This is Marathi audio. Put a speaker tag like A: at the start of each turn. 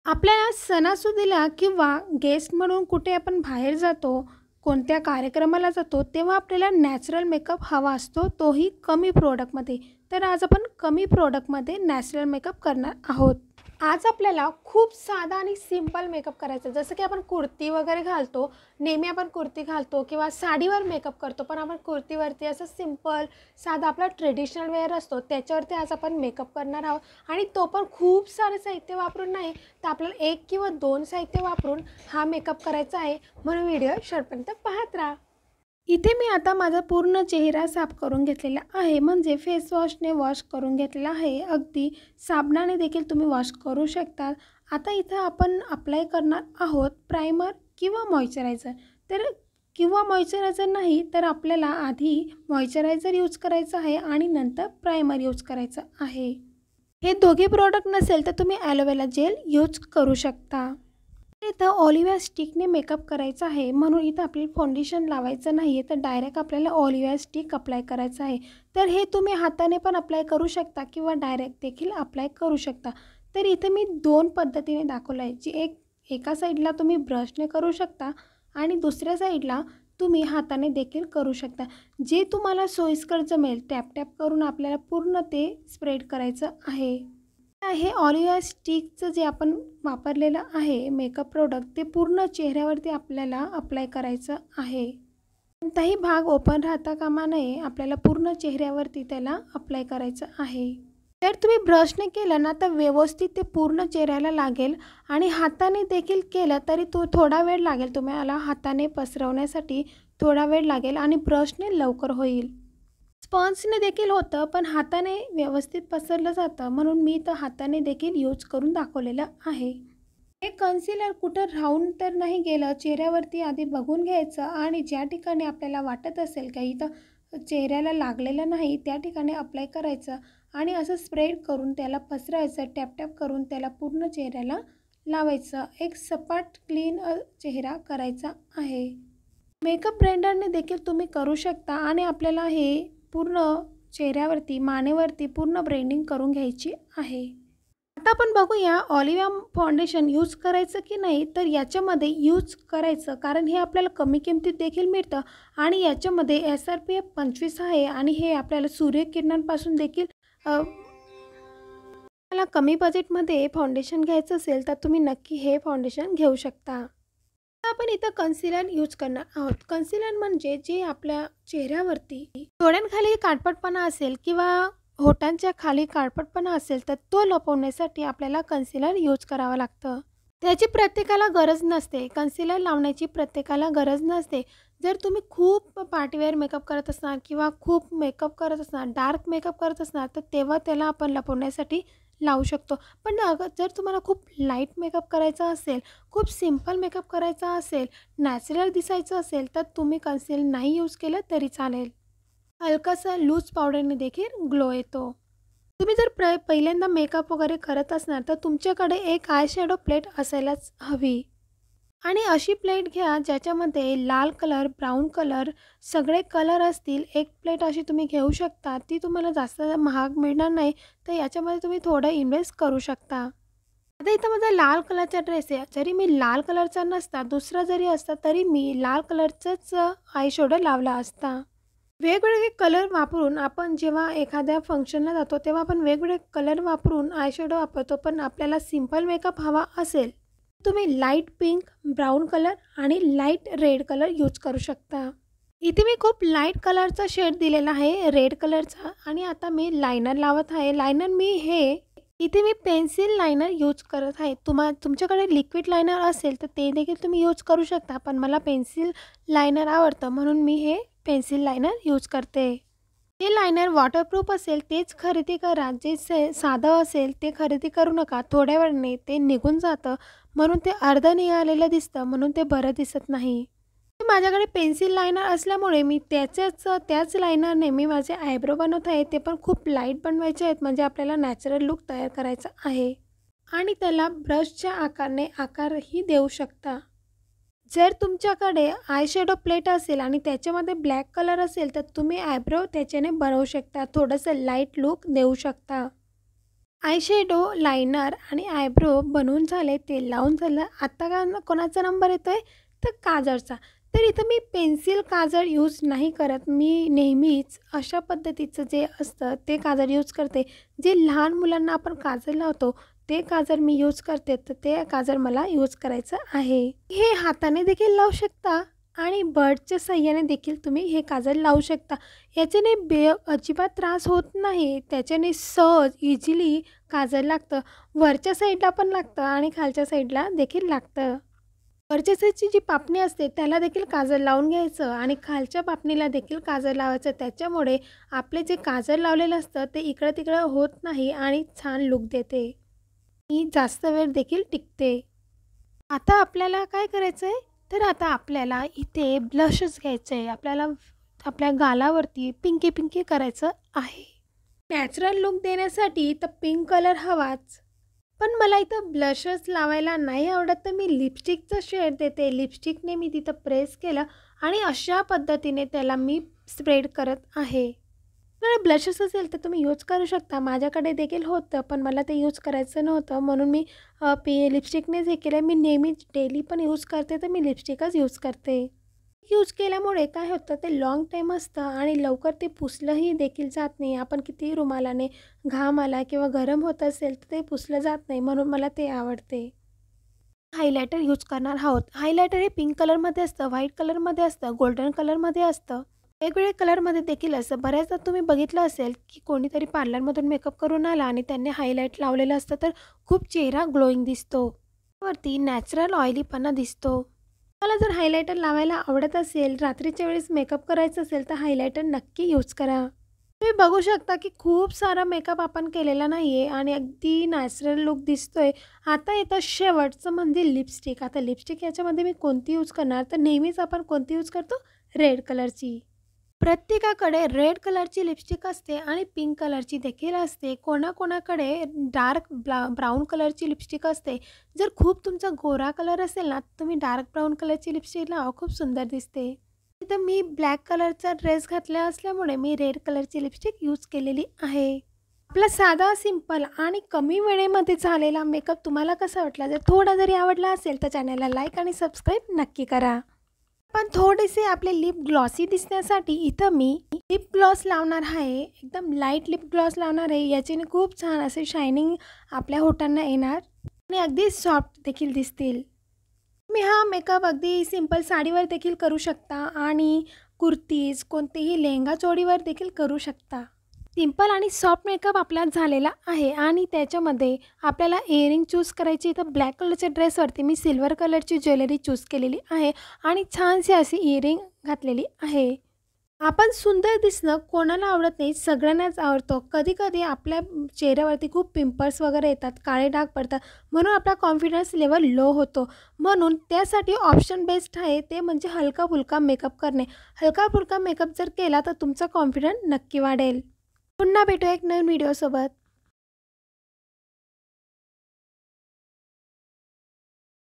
A: आपल्याला सणासुदीला किंवा गेस्ट म्हणून कुठे आपण बाहेर जातो, कोणत्या कार्यक्रमाला जातो, तेव्हा आपल्याला नॅचरल मेकअप हवा असतो, तोही कमी प्रोडक्टमध्ये. तर आज आपण कमी प्रोडक्टमध्ये नॅचरल मेकअप करणार आहोत. आज आपल्याला खूप साधा आणि सिंपल मेकअप करायचा आहे. जसं की आपण कुर्ती वगैरे घालतो, नेहमी आपण कुर्ती घालतो किंवा साडीवर मेकअप करतो, पण आपण कुर्तीवरती असं सिंपल साधा आपला ट्रेडिशनल वेअर असतो, त्याच्यावरती आज आपण मेकअप करणार आहोत आणि तो पण खूप सारे साहित्य वापरून नाही, तर आपल्याला 1 किंवा 2 साहित्य वापरून हा मेकअप करायचा आहे. म्हणून व्हिडिओ शेवटपर्यंत पाहत राहा. इथे मी आता माझा पूर्ण चेहरा साफ करून घेतलेला आहे, म्हणजे फेस वॉशने वॉश करून घेतलेला आहे. अगदी साबणाने देखील तुम्ही वॉश करू शकता. आता इथं आपण अप्लाय करणार आहोत प्रायमर किंवा मॉइश्चरायझर. तर किंवा मॉइश्चरायझर नाही तर आपल्याला आधी मॉइश्चरायझर यूज करायचं आहे आणि नंतर प्रायमर यूज करायचं आहे. हे दोघे प्रॉडक्ट नसेल तर तुम्ही ॲलोवेरा जेल यूज करू शकता. इथं ऑलिव्हिया स्टिकने मेकअप करायचा आहे, म्हणून इथं आपल्याला फाउंडेशन लावायचं नाही आहे, तर डायरेक्ट आपल्याला ऑलिव्हिया स्टिक अप्लाय करायचं आहे. तर हे तुम्ही हाताने पण अप्लाय करू शकता किंवा डायरेक्ट देखील अप्लाय करू शकता. तर इथे मी 2 पद्धतीने दाखवलं आहे, जी एका साईडला तुम्ही ब्रशने करू शकता आणि दुसऱ्या साईडला तुम्ही हाताने देखील करू शकता. जे तुम्हाला सोयीस्कर जमेल टॅप टॅप करून आपल्याला पूर्ण ते स्प्रेड करायचं आहे. हे ऑलिव्हिया स्टिकचं जे आपण वापरलेलं आहे मेकअप प्रोडक्ट, ते पूर्ण चेहऱ्यावरती आपल्याला अप्लाय करायचं आहे. कोणताही भाग ओपन राहता कामा नये, आपल्याला पूर्ण चेहऱ्यावरती त्याला अप्लाय करायचं आहे. जर तुम्ही ब्रशने केलं ना तर व्यवस्थित ते पूर्ण चेहऱ्याला लागेल आणि हाताने देखील केलं तरी तो थोडा वेळ लागेल. तुम्हाला हाताने पसरवण्यासाठी थोडा वेळ लागेल आणि ब्रशने लवकर होईल. स्पॉन्जने देखील होतं, पण हाताने व्यवस्थित पसरलं जातं, म्हणून मी तर हाताने देखील यूज करून दाखवलेलं आहे. हे कन्सिलर कुठं राहून तर नाही गेलं, चेहऱ्यावरती आधी बघून घ्यायचं आणि ज्या ठिकाणी आपल्याला वाटत असेल का इथं चेहऱ्याला लागलेलं नाही त्या ठिकाणी अप्लाय करायचं आणि असं स्प्रेड करून त्याला पसरायचं, टॅप टॅप करून त्याला पूर्ण चेहऱ्याला लावायचं. एक सपाट क्लीन चेहरा करायचा आहे. मेकअप ब्लेंडरने देखील तुम्ही करू शकता आणि आपल्याला हे पूर्ण चेहऱ्यावरती मानेवरती पूर्ण ब्लेंडिंग करून घ्यायची आहे. आता आपण बघूया ऑलिव्हिया फाउंडेशन यूज करायचं की नाही. तर याच्यामध्ये यूज करायचं, कारण हे आपल्याला कमी किमतीत देखील मिळतं आणि याच्यामध्ये SRPF 25 आहे आणि हे आपल्याला सूर्यकिरणांपासून देखील आपल्याला कमी बजेटमध्ये फाउंडेशन घ्यायचं असेल तर तुम्ही नक्की हे फाउंडेशन घेऊ शकता. आता आपण इथं कन्सिलर यूज करणार आहोत. कन्सिलर म्हणजे जे आपल्या चेहऱ्यावरती डोळ्यांखाली काळपटपणा असेल किंवा होठांच्या खाली काळपटपणा असेल तर तो लपवण्यासाठी आपल्याला कन्सिलर यूज करावं लागतं. त्याची प्रत्येकाला गरज नसते, कन्सिलर लावण्याची प्रत्येकाला गरज नसते. जर तुम्ही खूप पार्टीवेअर मेकअप करत असणार किंवा खूप मेकअप करत असणार, डार्क मेकअप करत असणार, तर तेव्हा त्याला आपण लपवण्यासाठी लावू शकतो. पण जर तुम्हाला खूप लाईट मेकअप करायचा असेल, खूप सिंपल मेकअप करायचा असेल, नॅचरल दिसायचं असेल, तर तुम्ही कन्सिलर नाही यूज केलं तरी चालेल. हलकासा लूज पावडरने देखील ग्लो येतो. तुम्ही जर पहिल्यांदा मेकअप वगैरे करत असणार तर तुमच्याकडे एक आय शॅडो प्लेट असायलाच हवी आणि अशी प्लेट घ्या ज्याच्यामध्ये लाल कलर, ब्राऊन कलर सगळे कलर असतील. एक प्लेट अशी तुम्ही घेऊ शकता, ती तुम्हाला जास्त महाग मिळणार नाही, तर याच्यामध्ये तुम्ही थोडं इन्व्हेस्ट करू शकता. आता इथं माझा लाल कलरचा ड्रेस आहे, जरी मी लाल कलरचा नसता दुसरा जरी असता तरी मी लाल कलरचाच आय शॅडो लावला असता. वेगवेगळे कलर वापरून आपण जेव्हा एखाद्या फंक्शनला जातो तेव्हा आपण वेगवेगळे कलर वापरून आयशॅडो वापरतो, पण आपल्याला सिंपल मेकअप हवा असेल तुम्ही लाईट पिंक, ब्राऊन कलर आणि लाईट रेड कलर यूज करू शकता. इथे मी खूप लाईट कलरचा शेड दिलेला आहे, रेड कलरचा, आणि आता मी लायनर लावत आहे. लायनर इथे मी पेन्सिल लायनर यूज करत आहे. तुमच्याकडे लिक्विड लायनर असेल तर ते देखील तुम्ही यूज करू शकता, पण मला पेन्सिल लायनर आवडतं म्हणून मी हे पेन्सिल लायनर यूज करते. जे लायनर वॉटरप्रूफ असेल तेच खरेदी करा, जे साधं असेल ते खरेदी करू नका. थोड्या वेळाने ते निघून जातं, म्हणून ते अर्धं निघालेलं दिसतं, म्हणून ते बरं दिसत नाही. माझ्याकडे पेन्सिल लायनर असल्यामुळे मी त्याच लायनरने मी माझे आयब्रो बनवत आहे. ते पण खूप लाईट बनवायचे आहेत, म्हणजे आपल्याला नॅचरल लुक तयार करायचा आहे आणि त्याला ब्रशच्या आकाराने आकारही देऊ शकता. जर तुमच्याकडे आयशॅडो प्लेट असेल आणि त्याच्यामध्ये ब्लॅक कलर असेल तर तुम्ही आयब्रो त्याच्याने बनवू शकता, थोडंसं लाईट लुक देऊ शकता. आयशॅडो, लायनर आणि आयब्रो बनवून झाले, तेल लावून झालं. आता कोणाचा नंबर येतो आहे? तर काजळचा. तर इथं मी पेन्सिल काजळ यूज नाही करत. मी नेहमीच अशा पद्धतीचं जे असतं ते काजळ यूज करते. जे लहान मुलांना आपण काजळ लावतो ते काजळ मी यूज करते. तर ते काजळ मला यूज करायचं आहे. हे हाताने देखील लावू शकता आणि बर्डच्या साहाय्याने देखील तुम्ही हे काजळ लावू शकता. याच्याने अजिबात त्रास होत नाही. त्याच्याने सहज इझिली काजळ लागतं. वरच्या साईडला पण लागतं आणि खालच्या साईडला देखील लागतं. वरच्या साईडची जी पापणी असते त्याला देखील काजळ लावून घ्यायचं आणि खालच्या पापणीला देखील काजळ लावायचं. त्याच्यामुळे आपले जे काजळ लावलेलं असतं ते इकडं तिकडं होत नाही आणि छान लूक देते. ही जास्त वेळ देखील टिकते. आता आपल्याला काय करायचं आहे? तर आता आपल्याला इथे ब्लशच घ्यायचं आहे. आपल्याला आपल्या गालावरती पिंकी पिंकी करायचं आहे. नॅचरल लूक देण्यासाठी तर पिंक कलर हवाच. पण मला इथं ब्लशच लावायला नाही आवडत, तर मी लिपस्टिकचं शेड देते. लिपस्टिकने मी तिथं प्रेस केलं आणि अशा पद्धतीने त्याला मी स्प्रेड करत आहे. तर ब्लशेस असेल तर तुम्ही यूज करू शकता. माझ्याकडे देखील होतं, पण मला ते यूज करायचं नव्हतं म्हणून मी लिपस्टिकनेच हे केलं. मी नेहमी डेली पण यूज करते, तर मी लिपस्टिकच यूज करते. यूज केल्यामुळे काय होतं, ते लाँग टाईम असतं आणि लवकर ते पुसलंही देखील जात नाही. आपण कितीही रुमालाने घाम आला किंवा गरम होत असेल तर ते पुसलं जात नाही, म्हणून मला ते आवडते. हायलायटर यूज करणार आहोत. हायलायटर हे पिंक कलरमध्ये असतं, व्हाईट कलरमध्ये असतं, गोल्डन कलरमध्ये असतं, वेगवेगळ्या कलरमध्ये देखील असतं. बऱ्याचदा तुम्ही बघितलं असेल की कोणीतरी पार्लरमधून मेकअप करून आला आणि त्यांनी हायलाईट लावलेलं असतं तर खूप चेहरा ग्लोईंग दिसतो. वरती नॅचरल ऑइलीपणा दिसतो. मला जर हायलायटर लावायला आवडत असेल, रात्रीच्या वेळेस मेकअप करायचं असेल तर हायलायटर नक्की यूज करा. तुम्ही बघू शकता की खूप सारा मेकअप आपण केलेला नाही आहे आणि अगदी नॅचरल लूक दिसतोय. आता येतं शेवटचं म्हणजे लिपस्टिक. आता लिपस्टिक याच्यामध्ये मी कोणती यूज करणार, तर नेहमीच आपण कोणती यूज करतो? रेड कलरची. प्रत्येकाकडे रेड कलरची लिपस्टिक असते आणि पिंक कलरची देखील असते. कोणाकोणाकडे डार्क ब्राऊन कलरची लिपस्टिक असते. जर खूप तुमचा गोरा कलर असेल ना, तर तुम्ही डार्क ब्राऊन कलरची लिपस्टिक लावा, खूप सुंदर दिसते. तर मी ब्लॅक कलरचा ड्रेस घातला असल्यामुळे मी रेड कलरची लिपस्टिक यूज केलेली आहे. आपला साधा, सिंपल आणि कमी वेळेमध्ये झालेला मेकअप तुम्हाला कसा वाटला? जर थोडा जरी आवडला असेल तर चॅनलला लाईक आणि सबस्क्राईब नक्की करा. पण थोडेसे आपले लिप ग्लॉसी दिसण्यासाठी इथं मी लिप ग्लॉस लावणार आहे. एकदम लाईट लिप ग्लॉस लावणार आहे. याच्याने खूप छान असे शायनिंग आपल्या होठांना येणार आणि अगदी सॉफ्ट देखील दिसतील. तुम्ही हा मेकअप अगदी सिंपल साडीवर देखील करू शकता आणि कुर्तीज, कोणतेही लेहंगा चोळीवर देखील करू शकता. सिंपल आणि सॉफ्ट मेकअप आपला झालेला आहे आणि त्याच्यामध्ये आपल्याला इयरिंग चूज करायची. तर ब्लॅक कलरच्या ड्रेसवरती मी सिल्वर कलरची ज्वेलरी चूज केलेली आहे आणि छानशी अशी इयरिंग घातलेली आहे. आपण सुंदर दिसणं कोणाला आवडत नाही, सगळ्यांनाच आवडतं. कधी-कधी आपल्या चेहऱ्यावरती खूप पिंपल्स वगैरे येतात, काळे डाग पडतात, म्हणून आपला कॉन्फिडन्स लेवल लो होतो. म्हणून त्यासाठी ऑप्शन बेस्ट आहे ते म्हणजे हलका-फुलका मेकअप करणे. हलका-फुलका मेकअप जर केला तर तुमचा कॉन्फिडन्स नक्की वाढेल. पुन्हा भेटू एक नवीन व्हिडिओसोबत.